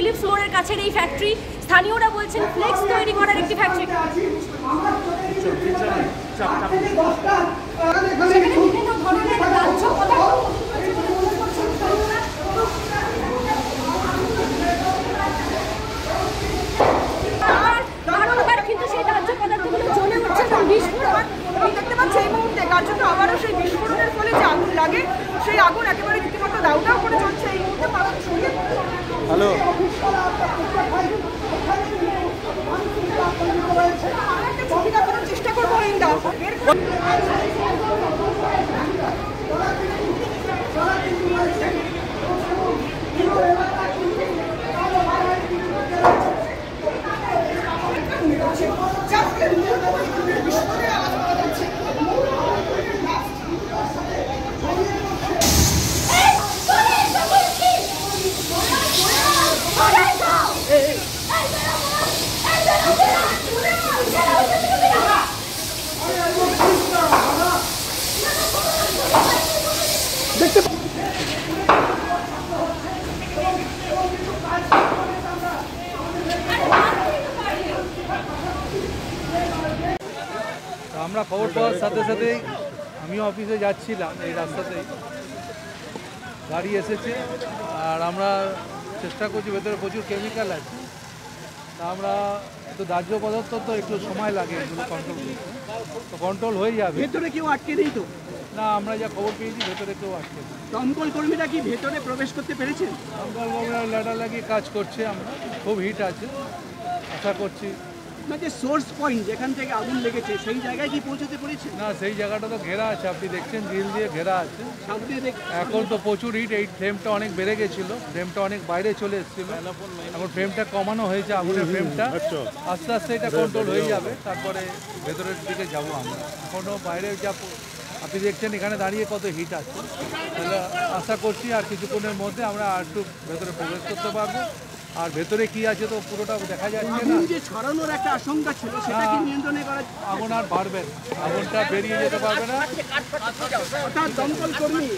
Philips মোড়ের কাছের এই ফ্যাক্টরি। স্থানীয়রা বলছেন ফ্লেক্স তৈরি করার একটি ফ্যাক্টরি। বিভিন্ন ধরনের দাহ্য পদার্থ কিন্তু সেই দাহ্য পদার্থগুলো জ্বলে উঠছে এবং বিস্ফোরণ দেখতে পাচ্ছি এই মুহূর্তে। কার্যত আবারও সেই বিস্ফোরণের ফলে যে আগুন লাগে সেই আগুন একেবারে রীতিমতো দাউ দাউ করে চলছে এই মুহূর্তে। হ্যালো চেষ্টা করবো আমরা খবর পাওয়ার সাথে সাথেই আমিও অফিসে যাচ্ছিলাম, এই রাস্তাতেই গাড়ি এসেছে আর আমরা চেষ্টা করছি, ভেতরে প্রচুর কেমিক্যাল আছে, তা আমরা একটু দাহ্য পদার্থ তো একটু সময় লাগে এগুলো কন্ট্রোল করতে, তো কন্ট্রোল হয়ে যাবে। ভেতরে কেউ আটকে নেই তো? না, আমরা যা খবর পেয়েছি ভেতরে কেউ আটকে নেই। দমকল কর্মীরা কি ভেতরে প্রবেশ করতে পেরেছেন? দমকল কর্মীরা ল্যাডার লাগিয়ে কাজ করছে, আমরা খুব হিট আছে, আশা করছি। যে সোর্স পয়েন্ট যেখান থেকে আগুন লেগেছে সেই জায়গায় কি পৌঁছতে পেরেছে? না, সেই জায়গাটা তো ঘেরা আছে, আপনি দেখছেন গ্রিল দিয়ে ঘেরা আছে। সামনে এখন তো প্রচুর হিট, এই ফ্লেমটা অনেক বেড়ে গেছিলো, ফ্লেমটা অনেক বাইরে চলে এসেছিল, এখন ফ্লেমটা কমানো হয়েছে, আগুনের ফ্লেমটা আস্তে আস্তে এটা কন্ট্রোল হয়ে যাবে, তারপরে ভেতরের দিকে যাব আমরা। এখনও বাইরে যা আপনি দেখছেন এখানে দাঁড়িয়ে কত হিট আছে, তাহলে আশা করছি আর কিছুক্ষণের মধ্যে আমরা আর একটু ভেতরে প্রবেশ করতে পারবো। আর ভেতরে কি আছে তো পুরোটা দেখা যাচ্ছে না। যে ছড়ানোর একটা আশঙ্কা ছিল সেটা কি নিয়ন্ত্রণে করা? আগুন আর বাড়বে না, আগুনটা বেরিয়ে যেতে পারবে না। দমকল কর্মী